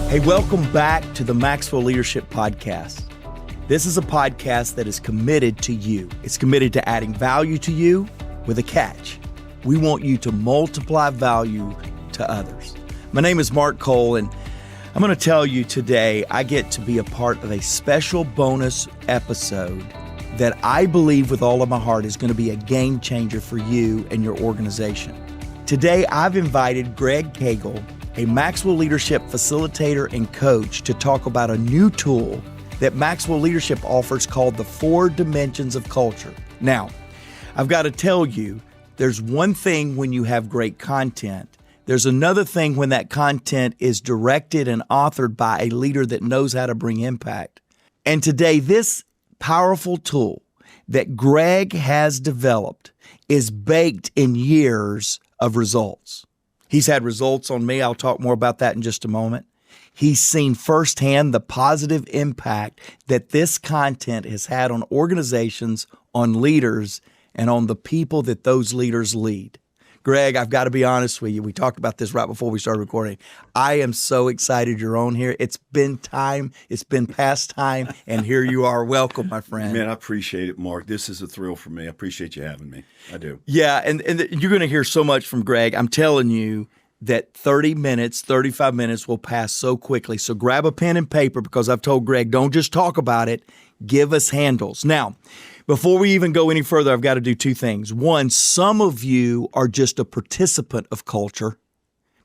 Hey, welcome back to the Maxwell Leadership Podcast. This is a podcast that is committed to you. It's committed to adding value to you with a catch. We want you to multiply value to others. My name is Mark Cole, and I'm going to tell you today I get to be a part of a special bonus episode that I believe with all of my heart is going to be a game changer for you and your organization. Today, I've invited Greg Cagle, a Maxwell Leadership Facilitator and Coach, to talk about a new tool that Maxwell Leadership offers called the 4 Dimensions of Culture. Now, I've got to tell you, there's one thing when you have great content. There's another thing when that content is directed and authored by a leader that knows how to bring impact. And today, this powerful tool that Greg has developed is baked in years of results. He's had results on me. I'll talk more about that in just a moment. He's seen firsthand the positive impact that this content has had on organizations, on leaders, and on the people that those leaders lead. Greg, I've got to be honest with you. We talked about this right before we started recording. I am so excited you're on here. It's been time. It's been past time. And here you are. Welcome, my friend. Man, I appreciate it, Mark. This is a thrill for me. I appreciate you having me. I do. Yeah, and you're going to hear so much from Greg. I'm telling you that 30 minutes, 35 minutes will pass so quickly. So grab a pen and paper, because I've told Greg, don't just talk about it. Give us handles. Now, before we even go any further, I've got to do 2 things. One, some of you are just a participant of culture,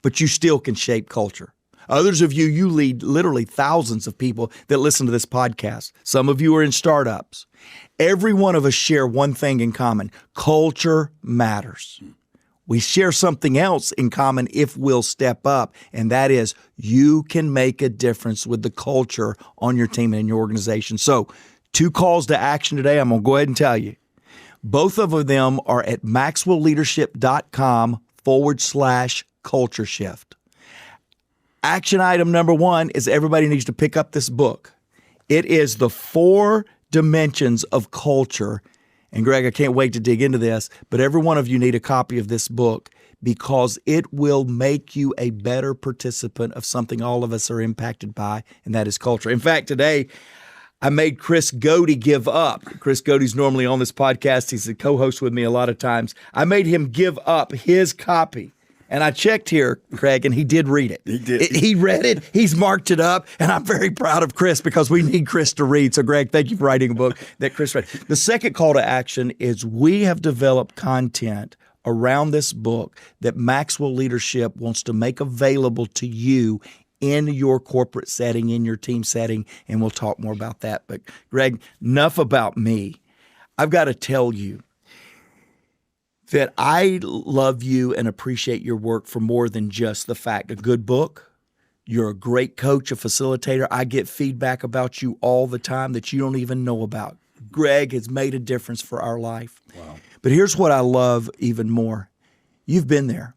but you still can shape culture. Others of you, you lead literally thousands of people that listen to this podcast. Some of you are in startups. Every one of us share one thing in common. Culture matters. We share something else in common if we'll step up, and that is you can make a difference with the culture on your team and in your organization. So 2 calls to action today. I'm going to go ahead and tell you. Both of them are at maxwellleadership.com/culture shift. Action item number 1 is everybody needs to pick up this book. It is the 4 Dimensions of Culture. And Greg, I can't wait to dig into this, but every one of you need a copy of this book because it will make you a better participant of something all of us are impacted by, and that is culture. In fact, today, I made Chris Godey give up. Chris Godey's normally on this podcast. He's a co-host with me a lot of times. I made him give up his copy. And I checked here, Craig, and he did read it. He did. He read it. He's marked it up. And I'm very proud of Chris because we need Chris to read. So, Greg, thank you for writing a book that Chris read. The second call to action is we have developed content around this book that Maxwell Leadership wants to make available to you in your corporate setting, in your team setting, and we'll talk more about that. But Greg, enough about me. I've got to tell you that I love you and appreciate your work for more than just the fact a good book. You're a great coach, a facilitator. I get feedback about you all the time that you don't even know about. Greg has made a difference for our life. Wow. But here's what I love even more. You've been there.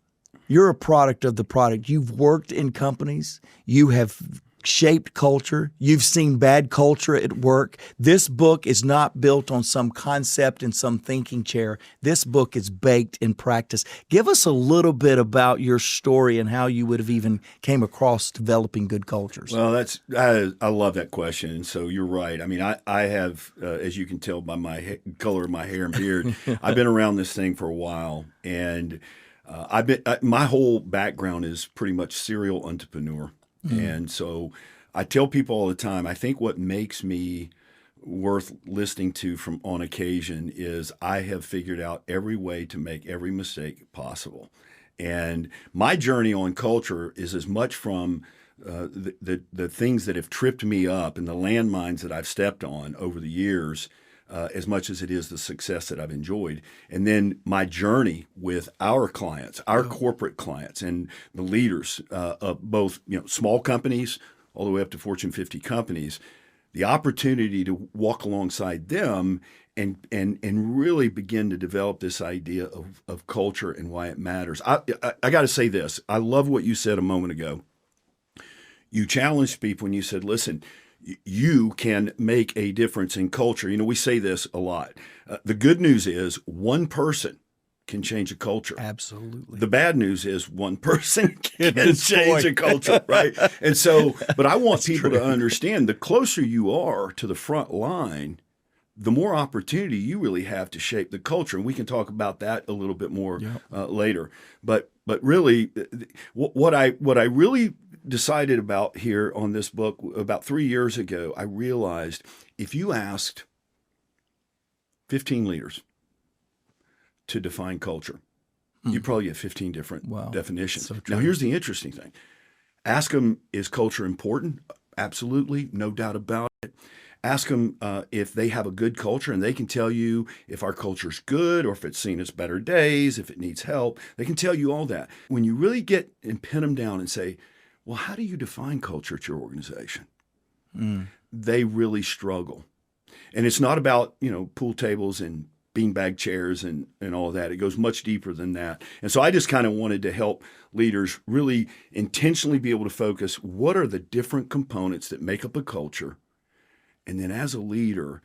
You're a product of the product. You've worked in companies. You have shaped culture. You've seen bad culture at work. This book is not built on some concept in some thinking chair. This book is baked in practice. Give us a little bit about your story and how you would have even came across developing good cultures. Well, I love that question. And so you're right. I mean, I have, as you can tell by my color of my hair and beard, I've been around this thing for a while. And my whole background is pretty much serial entrepreneur. And so I tell people all the time, I think what makes me worth listening to from on occasion is I have figured out every way to make every mistake possible. And my journey on culture is as much from the things that have tripped me up and the landmines that I've stepped on over the years, as much as it is the success that I've enjoyed. And then my journey with our clients, our corporate clients and the leaders of both small companies all the way up to Fortune 50 companies, the opportunity to walk alongside them and really begin to develop this idea of culture and why it matters. I got to say this. I love what you said a moment ago. You challenged people and you said, listen, you can make a difference in culture. We say this a lot. The good news is one person can change a culture. Absolutely. The bad news is one person can change a culture, right? And so, but I want people to understand, the closer you are to the front line, the more opportunity you really have to shape the culture. And we can talk about that a little bit more later. But really, what I really decided about here on this book about 3 years ago, I realized if you asked 15 leaders to define culture, you probably get 15 different definitions. So now, here's the interesting thing. Ask them, is culture important? Absolutely, no doubt about it. Ask them if they have a good culture, and they can tell you if our culture's good or if it's seen as better days, if it needs help. They can tell you all that. When you really get and pin them down and say, well, how do you define culture at your organization? They really struggle. And it's not about, pool tables and beanbag chairs and all of that. It goes much deeper than that. And so I just kind of wanted to help leaders really intentionally be able to focus, what are the different components that make up a culture? And then as a leader,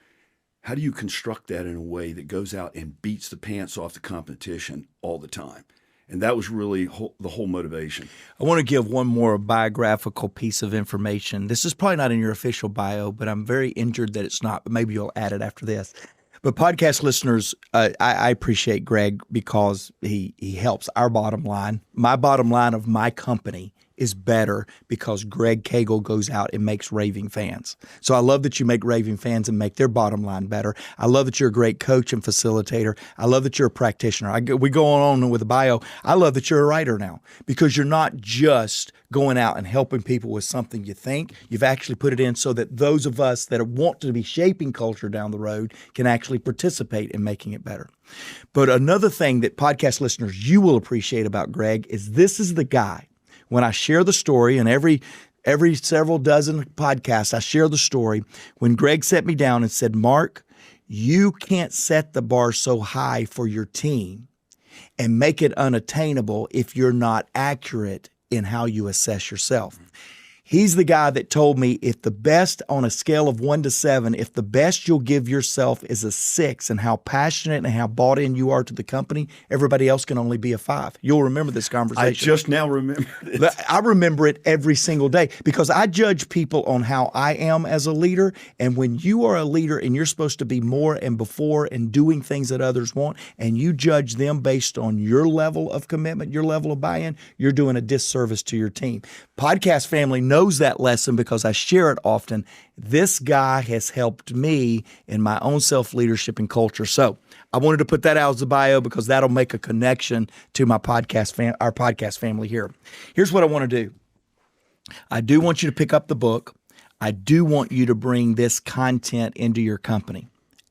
how do you construct that in a way that goes out and beats the pants off the competition all the time? And that was really the whole motivation. I want to give one more biographical piece of information. This is probably not in your official bio, but I'm very injured that it's not. But maybe you'll add it after this. But podcast listeners, I appreciate Greg because he helps our bottom line. My bottom line of my company is better because Greg Cagle goes out and makes raving fans. So I love that you make raving fans and make their bottom line better. I love that you're a great coach and facilitator. I love that you're a practitioner. We go on with the bio. I love that you're a writer now because you're not just going out and helping people with something you think. You've actually put it in so that those of us that want to be shaping culture down the road can actually participate in making it better. But another thing that podcast listeners you will appreciate about Greg is this is the guy. When I share the story, and every several dozen podcasts, I share the story, when Greg set me down and said, Mark, you can't set the bar so high for your team and make it unattainable if you're not accurate in how you assess yourself. He's the guy that told me if the best on a scale of 1 to 7, if the best you'll give yourself is a 6 and how passionate and how bought in you are to the company, everybody else can only be a 5. You'll remember this conversation. I just now remembered it. I remember it every single day because I judge people on how I am as a leader. And when you are a leader and you're supposed to be more and before and doing things that others want, and you judge them based on your level of commitment, your level of buy-in, you're doing a disservice to your team. Podcast family knows that lesson because I share it often. This guy has helped me in my own self-leadership and culture. So I wanted to put that out as a bio because that'll make a connection to my podcast, our podcast family here. Here's what I want to do. I do want you to pick up the book. I do want you to bring this content into your company.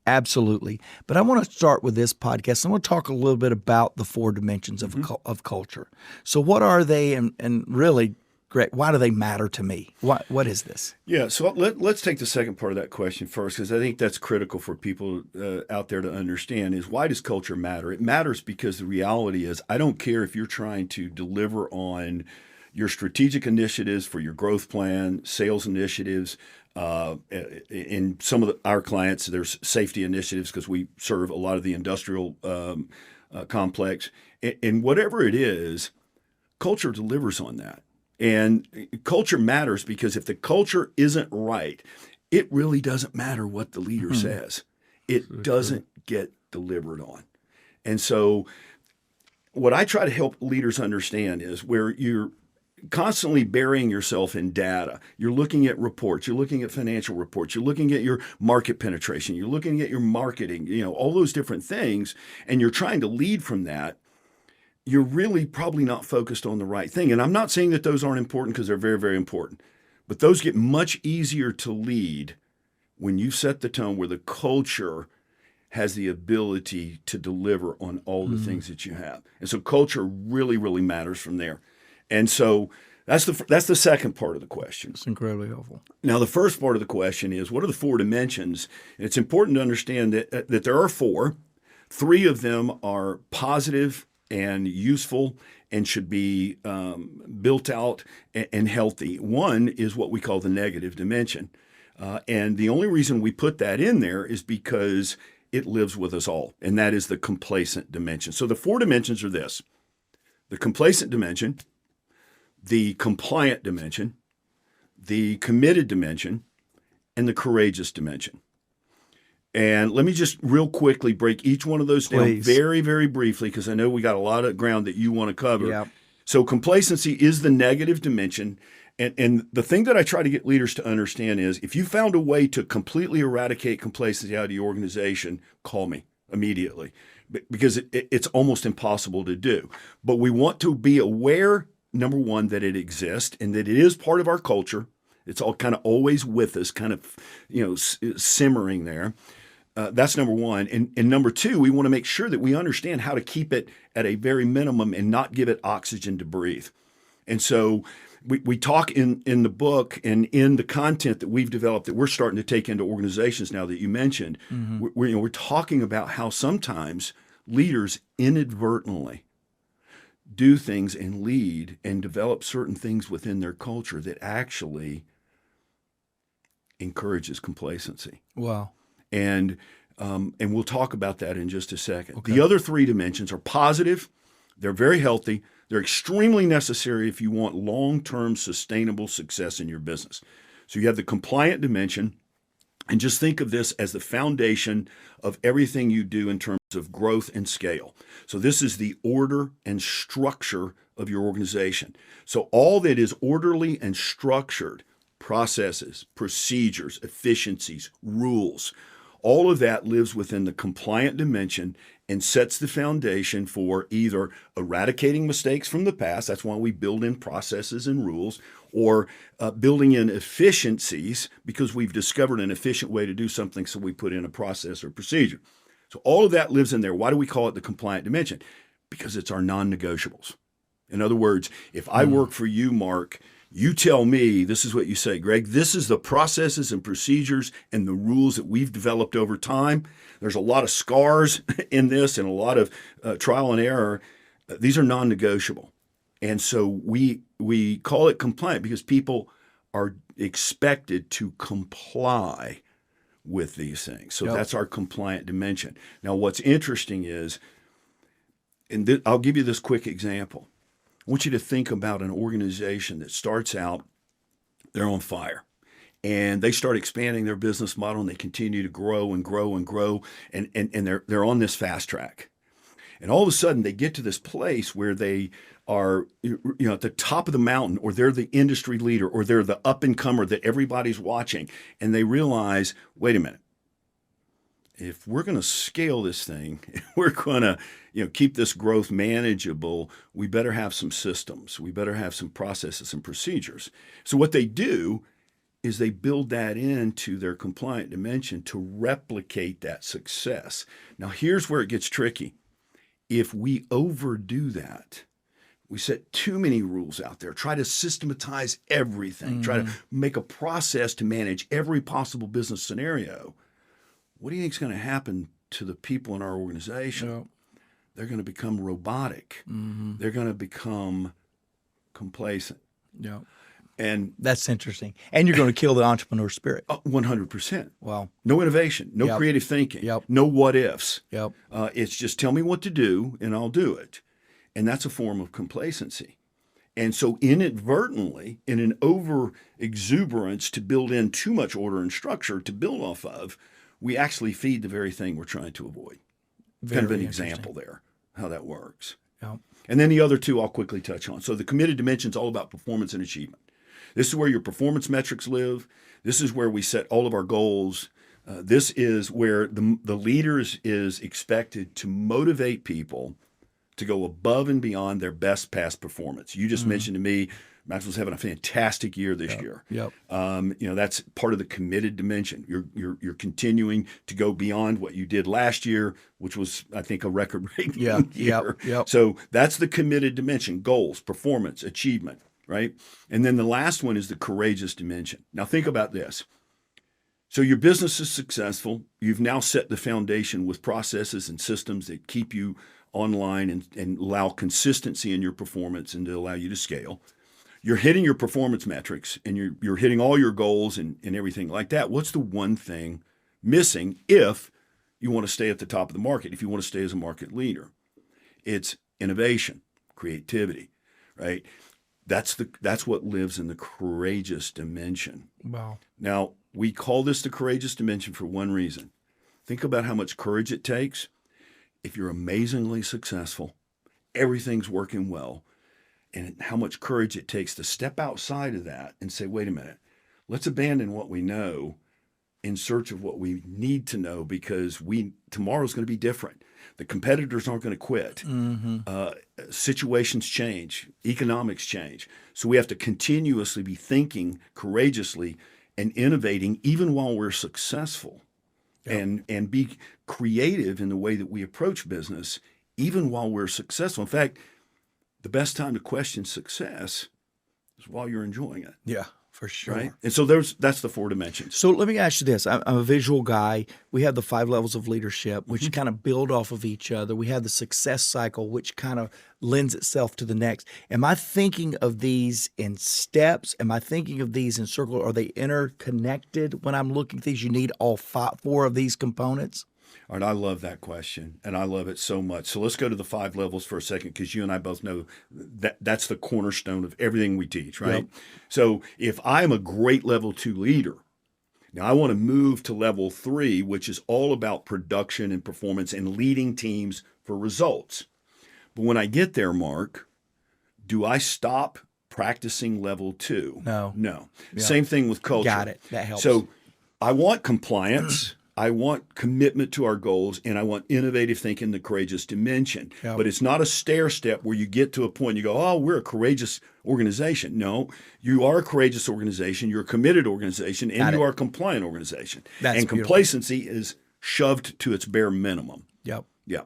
Absolutely. But I want to start with this podcast. I want to talk a little bit about the 4 dimensions of culture. So what are they and really, Greg, why do they matter to me? What is this? Yeah, so let's take the second part of that question first, because I think that's critical for people out there to understand is why does culture matter? It matters because the reality is I don't care if you're trying to deliver on your strategic initiatives for your growth plan, sales initiatives. In some of our clients, there's safety initiatives because we serve a lot of the industrial complex. And whatever it is, culture delivers on that. And culture matters because if the culture isn't right, it really doesn't matter what the leader says. It doesn't get delivered on. And so what I try to help leaders understand is where you're constantly burying yourself in data. You're looking at reports. You're looking at financial reports. You're looking at your market penetration. You're looking at your marketing, all those different things, and you're trying to lead from that. You're really probably not focused on the right thing. And I'm not saying that those aren't important because they're very, very important. But those get much easier to lead when you set the tone where the culture has the ability to deliver on all the things that you have. And so culture really, really matters from there. And so that's the second part of the question. It's incredibly helpful. Now, the first part of the question is, what are the 4 dimensions? And it's important to understand that there are 4. 3 of them are positive and useful and should be built out and healthy. 1 is what we call the negative dimension. And the only reason we put that in there is because it lives with us all, and that is the complacent dimension. So the 4 dimensions are this: the complacent dimension, the compliant dimension, the committed dimension, and the courageous dimension. And let me just real quickly break each one of those down very, very briefly, because I know we got a lot of ground that you want to cover. Yep. So complacency is the negative dimension. And the thing that I try to get leaders to understand is, if you found a way to completely eradicate complacency out of your organization, call me immediately, because it's almost impossible to do. But we want to be aware, number one, that it exists and that it is part of our culture. It's all kind of always with us, kind of, simmering there. That's number one. And number two, we want to make sure that we understand how to keep it at a very minimum and not give it oxygen to breathe. And so we talk in the book and in the content that we've developed that we're starting to take into organizations now that you mentioned. Mm-hmm. We're talking about how sometimes leaders inadvertently do things and lead and develop certain things within their culture that actually encourages complacency. Wow. And we'll talk about that in just a second. Okay. The other 3 dimensions are positive. They're very healthy. They're extremely necessary if you want long-term sustainable success in your business. So you have the compliant dimension, and just think of this as the foundation of everything you do in terms of growth and scale. So this is the order and structure of your organization. So all that is orderly and structured, processes, procedures, efficiencies, rules, all of that lives within the compliant dimension and sets the foundation for either eradicating mistakes from the past. That's why we build in processes and rules, or building in efficiencies because we've discovered an efficient way to do something, so we put in a process or procedure. So all of that lives in there. Why do we call it the compliant dimension? Because it's our non-negotiables. In other words, if I work for you, Mark, you tell me, this is what you say, Greg, this is the processes and procedures and the rules that we've developed over time. There's a lot of scars in this and a lot of trial and error. These are non-negotiable. And so we call it compliant because people are expected to comply with these things. So that's our compliant dimension. Now, what's interesting is, and I'll give you this quick example. I want you to think about an organization that starts out, they're on fire, and they start expanding their business model, and they continue to grow and grow and grow, and they're on this fast track. And all of a sudden, they get to this place where they are, at the top of the mountain, or they're the industry leader, or they're the up-and-comer that everybody's watching, and they realize, wait a minute, if we're going to scale this thing, if we're going to keep this growth manageable, we better have some systems. We better have some processes and procedures. So what they do is they build that into their compliant dimension to replicate that success. Now, here's where it gets tricky. If we overdo that, we set too many rules out there, try to systematize everything, try to make a process to manage every possible business scenario, what do you think is going to happen to the people in our organization? Yep. They're going to become robotic. Mm-hmm. They're going to become complacent. Yeah. And that's interesting. And you're going to kill the entrepreneur spirit. 100%. Wow. No innovation, no creative thinking, no what ifs. Yep. It's just tell me what to do and I'll do it. And that's a form of complacency. And so inadvertently, in an over exuberance to build in too much order and structure to build off of, we actually feed the very thing we're trying to avoid. Kind of an example there, how that works. Yep. And then the other 2 I'll quickly touch on. So the committed dimension is all about performance and achievement. This is where your performance metrics live. This is where we set all of our goals. This is where the leaders is expected to motivate people to go above and beyond their best past performance. You just mentioned to me, Maxwell's having a fantastic year this year. Yep. That's part of the committed dimension. You're continuing to go beyond what you did last year, which was, I think, a record-breaking year. Yep. So that's the committed dimension: goals, performance, achievement, right? And then the last one is the courageous dimension. Now think about this. So your business is successful. You've now set the foundation with processes and systems that keep you online and allow consistency in your performance and to allow you to scale. You're hitting your performance metrics and you're hitting all your goals and everything like that. What's the one thing missing if you want to stay at the top of the market, if you want to stay as a market leader. It's innovation, creativity, right? That's what lives in the courageous dimension. Wow. Now, we call this the courageous dimension for one reason. Think about how much courage it takes. If you're amazingly successful, everything's working well, and how much courage it takes to step outside of that and say, wait a minute, let's abandon what we know in search of what we need to know, because tomorrow's going to be different. The competitors aren't going to quit. Situations change. Economics change. So we have to continuously be thinking courageously and innovating even while we're successful. Yep. And be creative in the way that we approach business even while we're successful. In fact, the best time to question success is while you're enjoying it. Yeah, for sure. Right? And so that's the 4 dimensions. So let me ask you this. I'm a visual guy. We have the 5 levels of leadership, which kind of build off of each other. We have the success cycle, which kind of lends itself to the next. Am I thinking of these in steps? Am I thinking of these in circle? Are they interconnected when I'm looking at these? You need all 4 of these components? All right, I love that question, and I love it so much. So let's go to the 5 levels for a second, because you and I both know that's the cornerstone of everything we teach, right? Yep. So if I'm a great level 2 leader, now I want to move to level 3, which is all about production and performance and leading teams for results. But when I get there, Mark, do I stop practicing level 2? No. Yep. Same thing with culture. Got it. That helps. So I want compliance. I want commitment to our goals, and I want innovative thinking, the courageous dimension. Yep. But it's not a stair step where you get to a point and you go, oh, we're a courageous organization. No, you are a courageous organization. You're a committed organization, and you are a compliant organization. That's and complacency is shoved to its bare minimum. Yep. Yeah.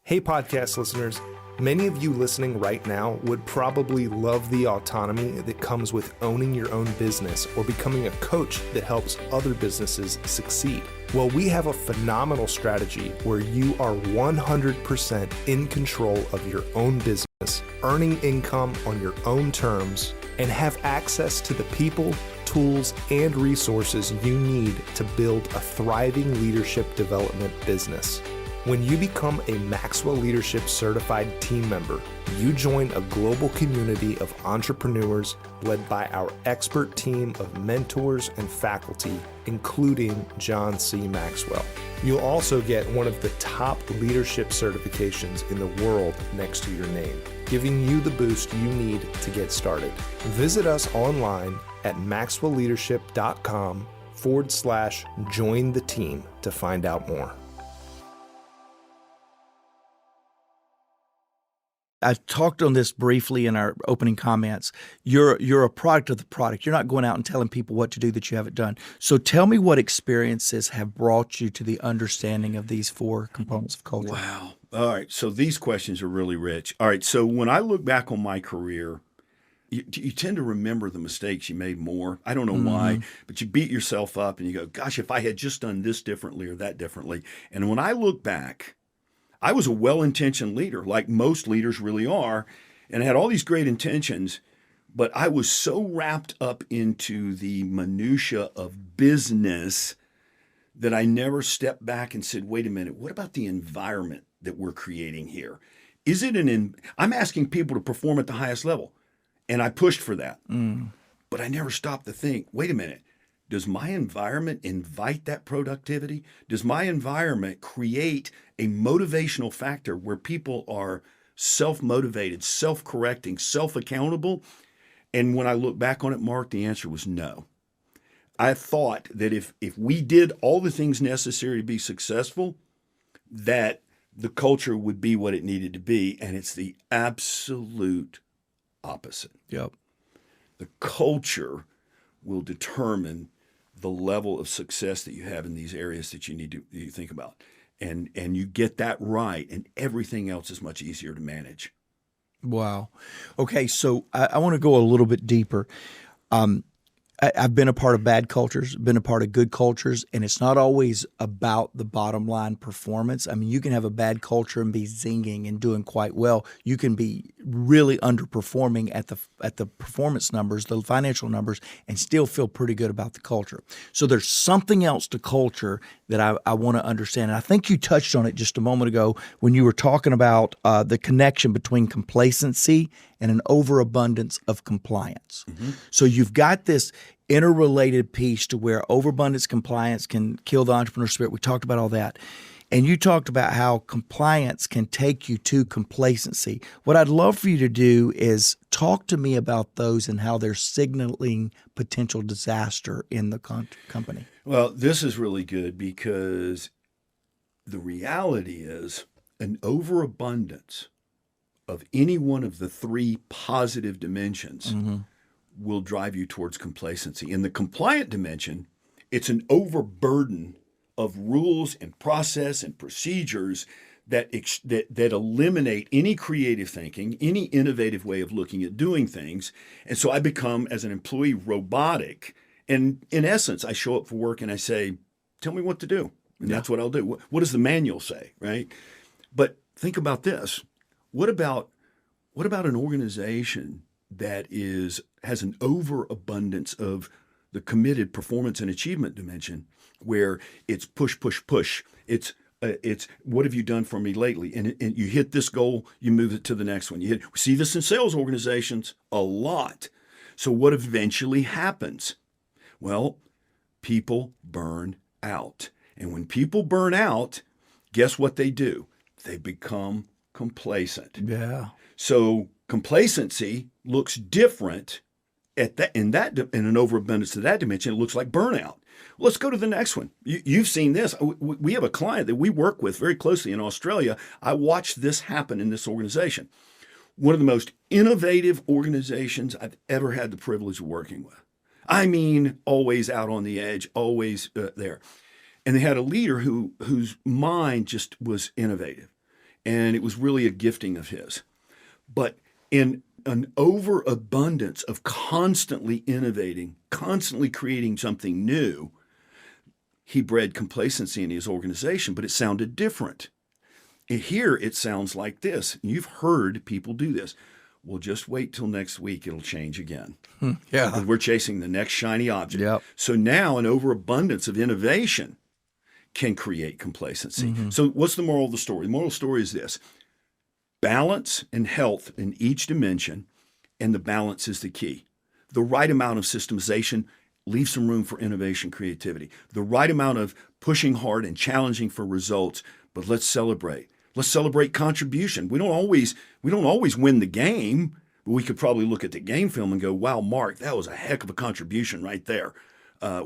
Hey, podcast listeners. Many of you listening right now would probably love the autonomy that comes with owning your own business or becoming a coach that helps other businesses succeed. Well, we have a phenomenal strategy where you are 100% in control of your own business, earning income on your own terms, and have access to the people, tools, and resources you need to build a thriving leadership development business. When you become a Maxwell Leadership Certified Team member, you join a global community of entrepreneurs led by our expert team of mentors and faculty, including John C. Maxwell. You'll also get one of the top leadership certifications in the world next to your name, giving you the boost you need to get started. Visit us online at maxwellleadership.com/join the team to find out more. I talked on this briefly in our opening comments. You're a product of the product. You're not going out and telling people what to do that you haven't done. So tell me what experiences have brought you to the understanding of these 4 components of culture. Wow. All right. So these questions are really rich. All right. So when I look back on my career, you tend to remember the mistakes you made more. I don't know why, but you beat yourself up and you go, gosh, if I had just done this differently or that differently. And when I look back, I was a well-intentioned leader, like most leaders really are, and I had all these great intentions, but I was so wrapped up into the minutia of business that I never stepped back and said, wait a minute, what about the environment that we're creating here? Is it I'm asking people to perform at the highest level, and I pushed for that, but I never stopped to think, wait a minute, does my environment invite that productivity? Does my environment create a motivational factor where people are self-motivated, self-correcting, self-accountable? And when I look back on it, Mark, the answer was no. I thought that if we did all the things necessary to be successful, that the culture would be what it needed to be, and it's the absolute opposite. Yep. The culture will determine the level of success that you have in these areas that you think about. And you get that right, and everything else is much easier to manage. Wow. Okay, so I want to go a little bit deeper. I've been a part of bad cultures, been a part of good cultures, and it's not always about the bottom line performance. I mean, you can have a bad culture and be zinging and doing quite well. You can be really underperforming at the performance numbers, the financial numbers, and still feel pretty good about the culture. So there's something else to culture that I want to understand. And I think you touched on it just a moment ago when you were talking about the connection between complacency and an overabundance of compliance. Mm-hmm. So you've got this interrelated piece to where overabundance compliance can kill the entrepreneur spirit. We talked about all that. And you talked about how compliance can take you to complacency. What I'd love for you to do is talk to me about those and how they're signaling potential disaster in the company. Well, this is really good because the reality is an overabundance of any one of the three positive dimensions will drive you towards complacency. In the compliant dimension, it's an overburden of rules and process and procedures that eliminate any creative thinking, any innovative way of looking at doing things. And so I become, as an employee, robotic. And in essence, I show up for work and I say, tell me what to do. And that's what I'll do. What does the manual say, right? But think about this. What about an organization that has an overabundance of the committed performance and achievement dimension, where it's push, push, push. It's what have you done for me lately? And you hit this goal, you move it to the next one. We see this in sales organizations a lot. So what eventually happens? Well, people burn out. And when people burn out, guess what they do? They become complacent. Yeah. So complacency looks different in an overabundance to that dimension. It looks like burnout. Let's go to the next one. You've seen this. We have a client that we work with very closely in Australia. I watched this happen in this organization. One of the most innovative organizations I've ever had the privilege of working with. I mean, always out on the edge, always there. And they had a leader whose mind just was innovative. And it was really a gifting of his. But in an overabundance of constantly innovating, constantly creating something new, he bred complacency in his organization, but it sounded different. Here, it sounds like this. You've heard people do this. Well, just wait till next week. It'll change again. Yeah. Because we're chasing the next shiny object. Yep. So now an overabundance of innovation can create complacency. Mm-hmm. So what's the moral of the story? The moral story is this. Balance and health in each dimension, and the balance is the key. The right amount of systemization leaves some room for innovation, creativity. The right amount of pushing hard and challenging for results, but let's celebrate. Let's celebrate contribution. We don't always win the game, but we could probably look at the game film and go, wow, Mark, that was a heck of a contribution right there.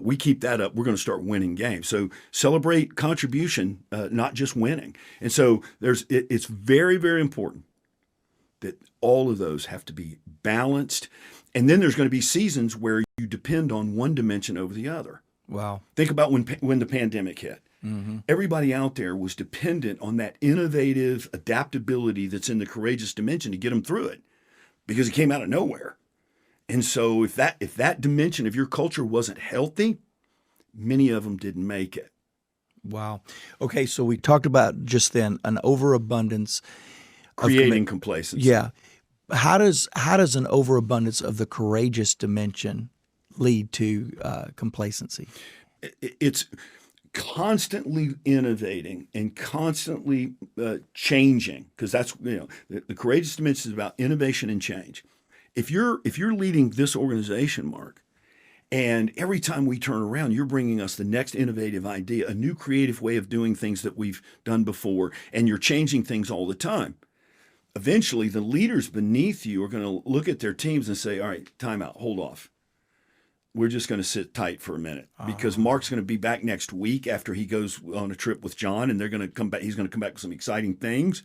We keep that up, we're going to start winning games. So celebrate contribution, not just winning. And so it's very, very important that all of those have to be balanced. And then there's going to be seasons where you depend on one dimension over the other. Wow. Think about when the pandemic hit. Mm-hmm. Everybody out there was dependent on that innovative adaptability that's in the courageous dimension to get them through it, because it came out of nowhere. And so if that dimension of your culture wasn't healthy, many of them didn't make it. Wow. Okay, so we talked about just then an overabundance creating complacency. Yeah. How does an overabundance of the courageous dimension lead to complacency? It's constantly innovating and constantly changing, because that's the courageous dimension is about innovation and change. If you're leading this organization, Mark, and every time we turn around, you're bringing us the next innovative idea, a new creative way of doing things that we've done before, and you're changing things all the time, eventually the leaders beneath you are going to look at their teams and say, all right, time out, hold off. We're just going to sit tight for a minute, because Mark's going to be back next week after he goes on a trip with John, and they're going to come back. He's going to come back with some exciting things.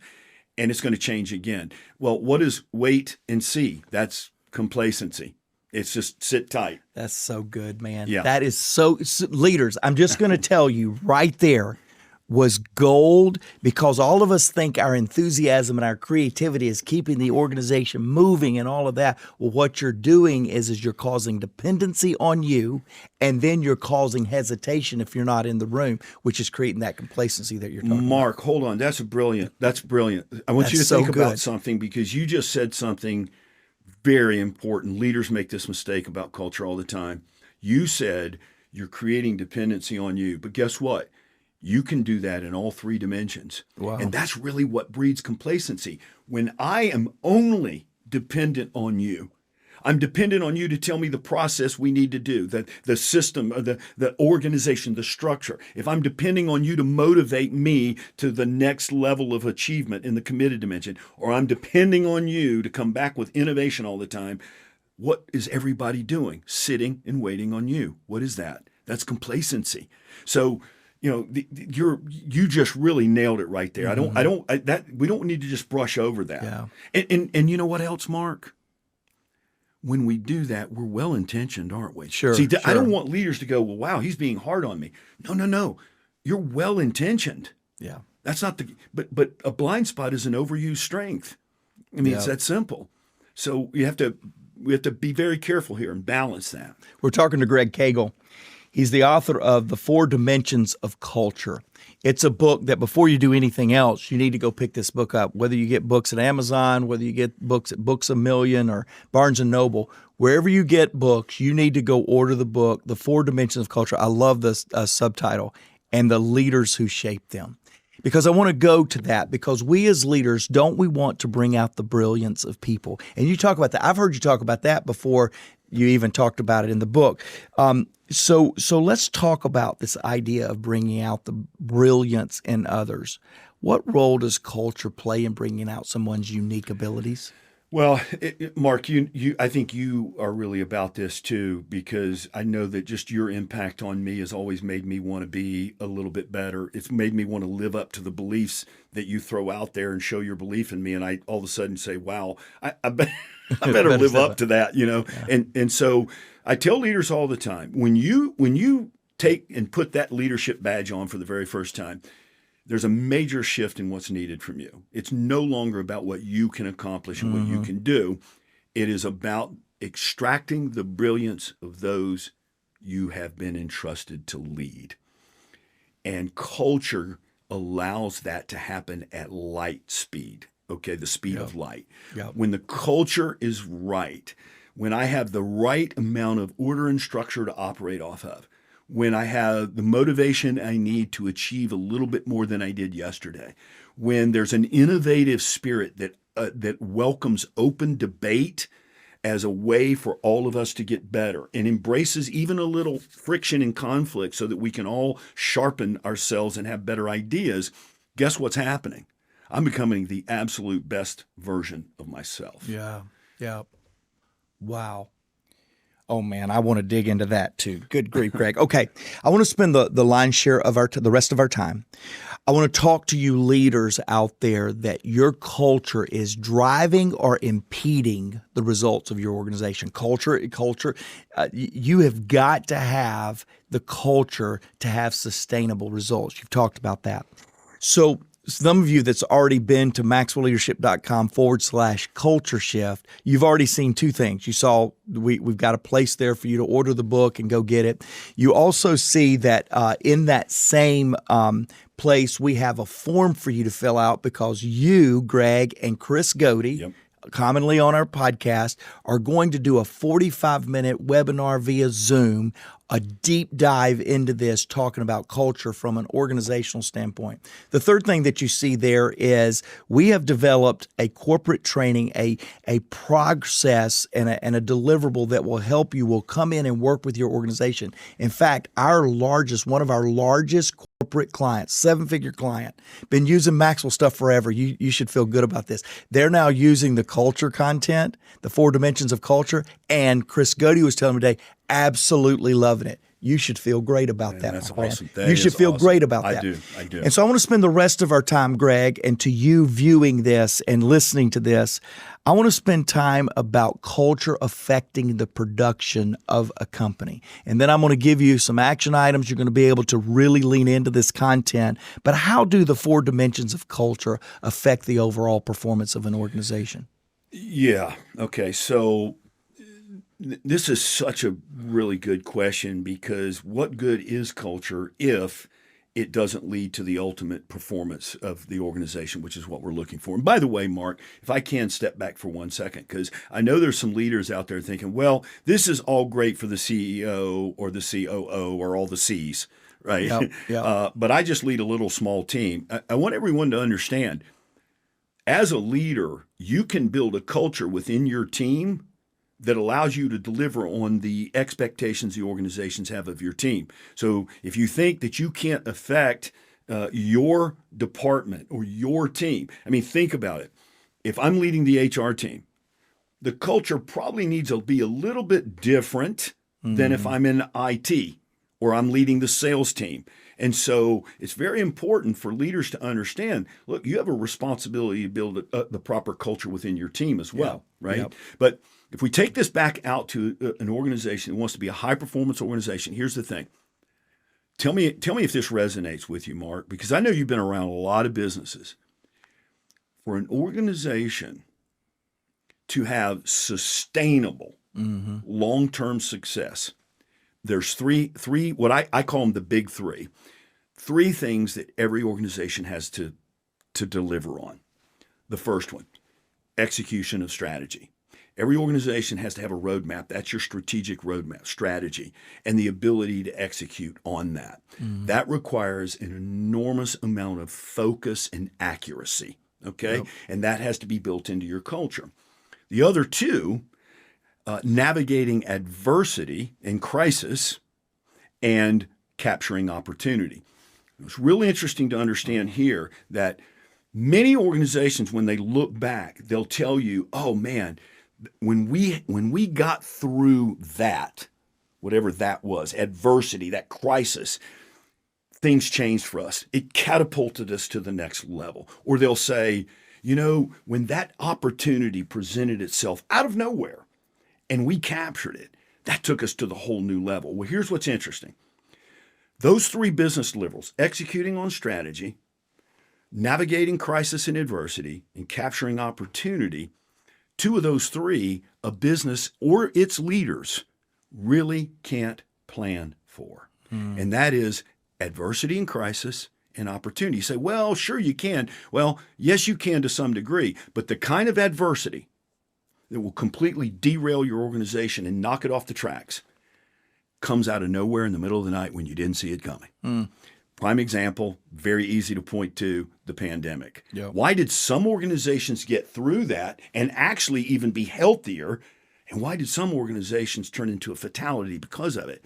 And it's going to change again. Well, what is wait and see? That's complacency. It's just sit tight. That's so good, man. Yeah. That is so leaders, I'm just going to tell you right there, was gold, because all of us think our enthusiasm and our creativity is keeping the organization moving and all of that. Well, what you're doing is you're causing dependency on you, and then you're causing hesitation if you're not in the room, which is creating that complacency that you're talking about. Mark, hold on. That's brilliant. I want you to think about something, because you just said something very important. Leaders make this mistake about culture all the time. You said you're creating dependency on you, but guess what? You can do that in all three dimensions. Wow. And that's really what breeds complacency. When I am only dependent on you, I'm dependent on you to tell me the process we need to do, the system, the organization, the structure. If I'm depending on you to motivate me to the next level of achievement in the committed dimension, or I'm depending on you to come back with innovation all the time, what is everybody doing? Sitting and waiting on you. What is that? That's complacency. So, you just really nailed it right there. We don't need to just brush over that. Yeah. And you know what else, Mark? When we do that, we're well-intentioned, aren't we? Sure. See, I don't want leaders to go, well, wow, he's being hard on me. No. You're well-intentioned. Yeah. That's not but a blind spot is an overused strength. I mean, It's that simple. So we have to be very careful here and balance that. We're talking to Greg Cagle. He's the author of The 4 Dimensions of Culture. It's a book that before you do anything else, you need to go pick this book up. Whether you get books at Amazon, whether you get books at Books A Million or Barnes & Noble, wherever you get books, you need to go order the book, The 4 Dimensions of Culture. I love this subtitle, and the leaders who shape them. Because I want to go to that, because we as leaders, don't we want to bring out the brilliance of people? And you talk about that. I've heard you talk about that before you even talked about it in the book. So let's talk about this idea of bringing out the brilliance in others. What role does culture play in bringing out someone's unique abilities? Well, Mark, I think you are really about this too, because I know that just your impact on me has always made me want to be a little bit better. It's made me want to live up to the beliefs that you throw out there and show your belief in me. And I all of a sudden say, wow, I better live up to that, Yeah. And so I tell leaders all the time, when you take and put that leadership badge on for the very first time, there's a major shift in what's needed from you. It's no longer about what you can accomplish and what you can do. It is about extracting the brilliance of those you have been entrusted to lead. And culture allows that to happen at light speed, okay, the speed of light. Yep. When the culture is right, when I have the right amount of order and structure to operate off of, when I have the motivation I need to achieve a little bit more than I did yesterday, when there's an innovative spirit that welcomes open debate as a way for all of us to get better and embraces even a little friction and conflict so that we can all sharpen ourselves and have better ideas, guess what's happening? I'm becoming the absolute best version of myself. Yeah. Wow. Oh man, I want to dig into that too. Good grief, Greg. Okay, I want to spend the lion's share of the rest of our time. I want to talk to you leaders out there that your culture is driving or impeding the results of your organization. Culture. You have got to have the culture to have sustainable results. You've talked about that. So some of you that's already been to maxwellleadership.com/culture shift, you've already seen two things. You saw we've got a place there for you to order the book and go get it. You also see that in that same place, we have a form for you to fill out because you, Greg, and Chris Godey, commonly on our podcast, are going to do a 45-minute webinar via Zoom, a deep dive into this, talking about culture from an organizational standpoint. The third thing that you see there is we have developed a corporate training, a process and a deliverable that will help you, will come in and work with your organization. In fact, one of our largest corporate clients, 7-figure client, been using Maxwell stuff forever. You should feel good about this. They're now using the culture content, the 4 dimensions of culture, and Chris Godey was telling me today, absolutely loving it. you should feel great about that. That's my friend. awesome. That You should is feel awesome. great about that. I do. And so I want to spend the rest of our time, Greg, and to you viewing this and listening to this, I want to spend time about culture affecting the production of a company. And then I'm going to give you some action items. You're going to be able to really lean into this content. But how do the 4 dimensions of culture affect the overall performance of an organization? Yeah. Okay. So this is such a really good question, because what good is culture if it doesn't lead to the ultimate performance of the organization, which is what we're looking for? And by the way, Mark, if I can step back for 1 second, because I know there's some leaders out there thinking, well, this is all great for the CEO or the COO or all the C's, right? Yep. But I just lead a little small team. I want everyone to understand, as a leader, you can build a culture within your team that allows you to deliver on the expectations the organizations have of your team. So if you think that you can't affect your department or your team, I mean, think about it. If I'm leading the HR team, the culture probably needs to be a little bit different than if I'm in IT or I'm leading the sales team. And so it's very important for leaders to understand, look, you have a responsibility to build the proper culture within your team as well, right? Yep. But if we take this back out to an organization that wants to be a high-performance organization, here's the thing. Tell me if this resonates with you, Mark, because I know you've been around a lot of businesses. For an organization to have sustainable, long-term success, there's three what I call them the big three. 3 things that every organization has to deliver on. The first one, execution of strategy. Every organization has to have a roadmap. That's your strategic roadmap, strategy, and the ability to execute on that. That requires an enormous amount of focus and accuracy, okay? Yep. And that has to be built into your culture. The other 2, navigating adversity and crisis and capturing opportunity. It's really interesting to understand here that many organizations, when they look back, they'll tell you, oh man, when we got through that, whatever that was, adversity, that crisis, things changed for us. It catapulted us to the next level. Or they'll say, you know, when that opportunity presented itself out of nowhere and we captured it, that took us to the whole new level. Well, here's what's interesting. Those 3 business deliverables, executing on strategy, navigating crisis and adversity, and capturing opportunity, 2 of those 3, a business or its leaders really can't plan for. And that is adversity and crisis and opportunity. You say, well, sure you can. Well, yes, you can to some degree, but the kind of adversity that will completely derail your organization and knock it off the tracks comes out of nowhere in the middle of the night when you didn't see it coming. Prime example, very easy to point to, the pandemic. Yep. Why did some organizations get through that and actually even be healthier? And why did some organizations turn into a fatality because of it?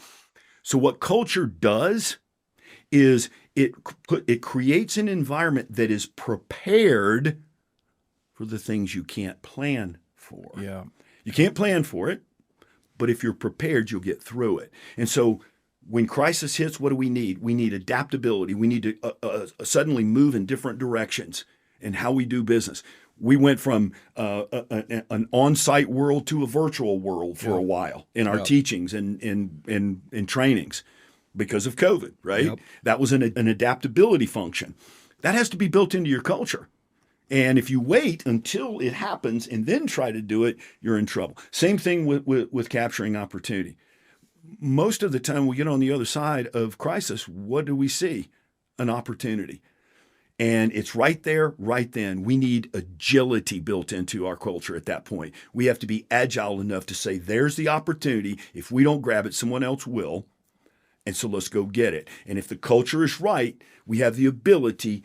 So what culture does is it creates an environment that is prepared for the things you can't plan for. Yeah. You can't plan for it, but if you're prepared, you'll get through it. And so when crisis hits, what do we need? We need adaptability. We need to suddenly move in different directions in how we do business. We went from an on-site world to a virtual world for a while in our teachings and trainings because of COVID, right? Yep. That was an adaptability function. That has to be built into your culture. And if you wait until it happens and then try to do it, you're in trouble. Same thing with capturing opportunity. Most of the time we get on the other side of crisis, what do we see? An opportunity. And it's right there, right then. We need agility built into our culture at that point. We have to be agile enough to say, there's the opportunity. If we don't grab it, someone else will. And so let's go get it. And if the culture is right, we have the ability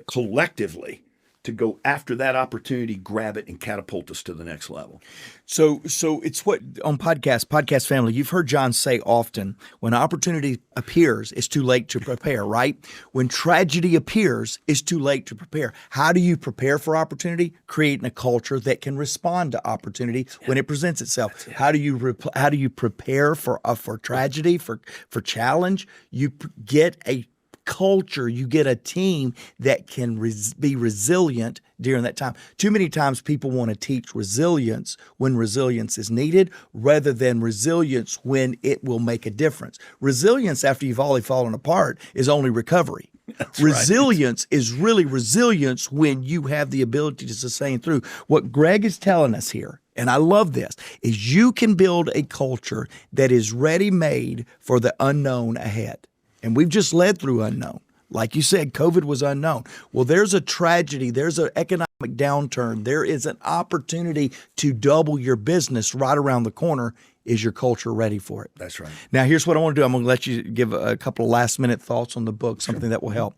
collectively to go after that opportunity, grab it, and catapult us to the next level. So it's what on podcast family, you've heard John say often, when opportunity appears, it's too late to prepare, right? When tragedy appears, it's too late to prepare. How do you prepare for opportunity? Creating a culture that can respond to opportunity when it presents itself. How do you prepare for tragedy, for challenge? You get a culture, you get a team that can be resilient during that time. Too many times people want to teach resilience when resilience is needed rather than resilience when it will make a difference. Resilience after you've already fallen apart is only recovery. That's resilience is really resilience when you have the ability to sustain through. What Greg is telling us here, and I love this, is you can build a culture that is ready-made for the unknown ahead. And we've just led through unknown. Like you said, COVID was unknown. Well, there's a tragedy. There's an economic downturn. There is an opportunity to double your business right around the corner. Is your culture ready for it? That's right. Now, here's what I want to do. I'm going to let you give a couple of last-minute thoughts on the book, something that will help.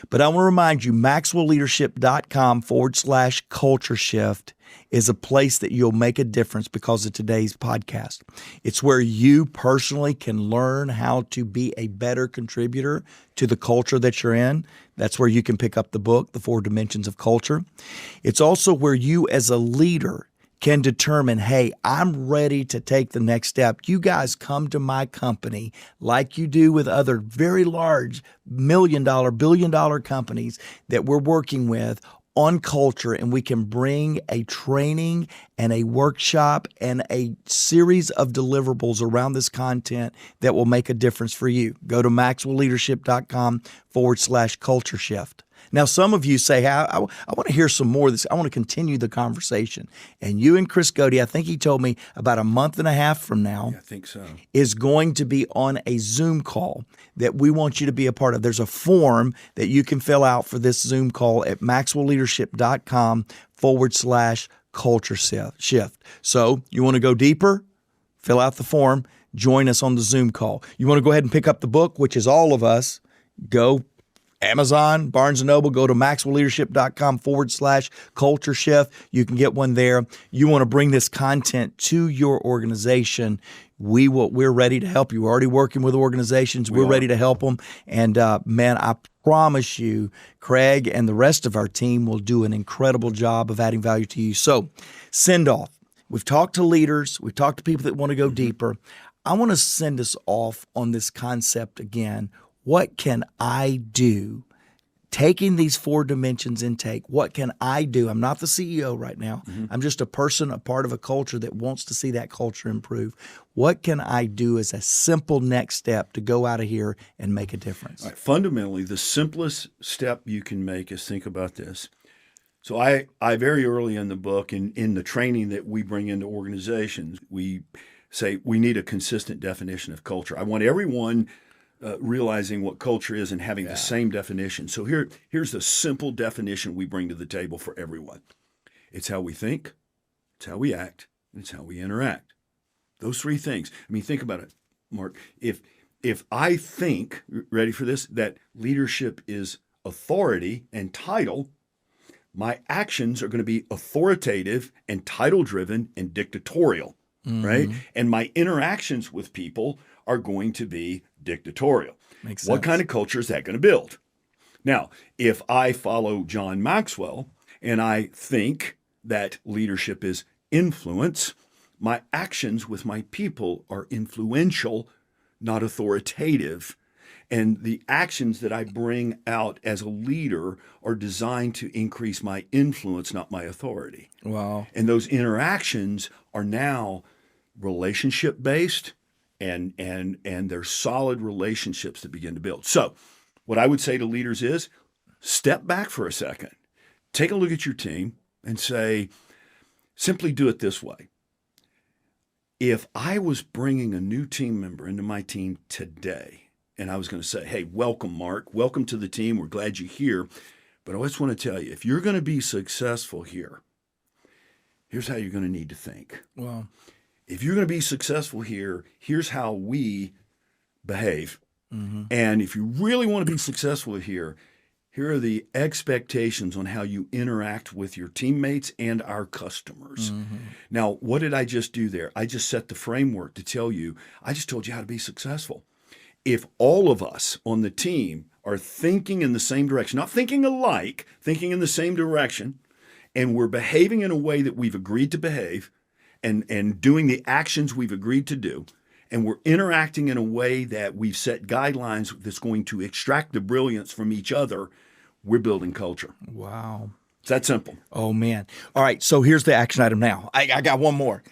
But I want to remind you, maxwellleadership.com/culture shift is a place that you'll make a difference because of today's podcast. It's where you personally can learn how to be a better contributor to the culture that you're in. That's where you can pick up the book, The 4 Dimensions of Culture. It's also where you as a leader can determine, hey, I'm ready to take the next step. You guys come to my company like you do with other very large $1 million, billion-dollar companies that we're working with on culture, and we can bring a training and a workshop and a series of deliverables around this content that will make a difference for you. Go to maxwellleadership.com/culture shift. Now, some of you say, I want to hear some more of this. I want to continue the conversation. And you and Chris Godey, I think he told me about a month and a half from now, I think so, is going to be on a Zoom call that we want you to be a part of. There's a form that you can fill out for this Zoom call at maxwellleadership.com/culture shift. So you want to go deeper? Fill out the form. Join us on the Zoom call. You want to go ahead and pick up the book, which is all of us. Go Amazon, Barnes & Noble, go to maxwellleadership.com/culture shift. You can get one there. You want to bring this content to your organization. We're ready to help you. We're already working with organizations. We're ready to help them. And man, I promise you, Craig and the rest of our team will do an incredible job of adding value to you. So send off. We've talked to leaders. We've talked to people that want to go deeper. I want to send us off on this concept again. What can I do? Taking these 4 dimensions intake, what can I do? I'm not the CEO right now. I'm just a person, a part of a culture that wants to see that culture improve. What can I do as a simple next step to go out of here and make a difference? Right. Fundamentally, the simplest step you can make is think about this. So I very early in the book, in the training that we bring into organizations, we say we need a consistent definition of culture. I want everyone realizing what culture is and having the same definition. So here's the simple definition we bring to the table for everyone. It's how we think, it's how we act, and it's how we interact. Those 3 things. I mean, think about it, Mark. If I think, ready for this, that leadership is authority and title, my actions are going to be authoritative and title-driven and dictatorial, right? And my interactions with people are going to be dictatorial. Makes sense. What kind of culture is that going to build? Now, if I follow John Maxwell and I think that leadership is influence, my actions with my people are influential, not authoritative. And the actions that I bring out as a leader are designed to increase my influence, not my authority. Wow. And those interactions are now relationship-based, and they're solid relationships that begin to build. So what I would say to leaders is step back for a second. Take a look at your team and say, simply do it this way. If I was bringing a new team member into my team today, and I was going to say, hey, welcome, Mark. Welcome to the team. We're glad you're here. But I just want to tell you, if you're going to be successful here, here's how you're going to need to think. Wow. If you're going to be successful here, here's how we behave. And if you really want to be successful here, Here are the expectations on how you interact with your teammates and our customers. Now, what did I just do there? I just set the framework to tell you, I just told you how to be successful. If all of us on the team are thinking in the same direction, not thinking alike, thinking in the same direction, and we're behaving in a way that we've agreed to behave and doing the actions we've agreed to do, and we're interacting in a way that we've set guidelines that's going to extract the brilliance from each other, we're building culture. Wow. It's that simple. Oh, man. All right, so here's the action item now. I got one more.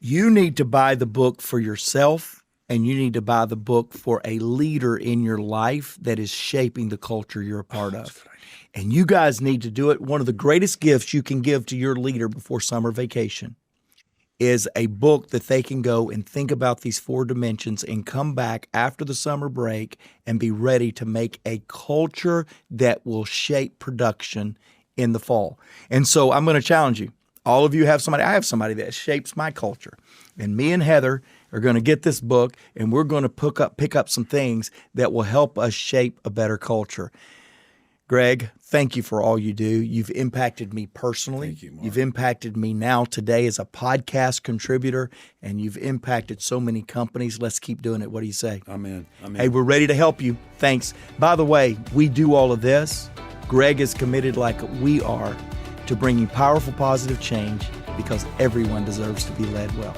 You need to buy the book for yourself, and you need to buy the book for a leader in your life that is shaping the culture you're a part of. And you guys need to do it. One of the greatest gifts you can give to your leader before summer vacation is a book that they can go and think about these 4 dimensions and come back after the summer break and be ready to make a culture that will shape production in the fall. And so I'm going to challenge you. All of you have somebody, I have somebody that shapes my culture. And me and Heather are going to get this book, and we're going to pick up some things that will help us shape a better culture. Greg, thank you for all you do. You've impacted me personally. Thank you, Mark. You've impacted me now today as a podcast contributor, and you've impacted so many companies. Let's keep doing it. What do you say? Amen. Hey, we're ready to help you. Thanks. By the way, we do all of this. Greg is committed like we are to bringing powerful, positive change because everyone deserves to be led well.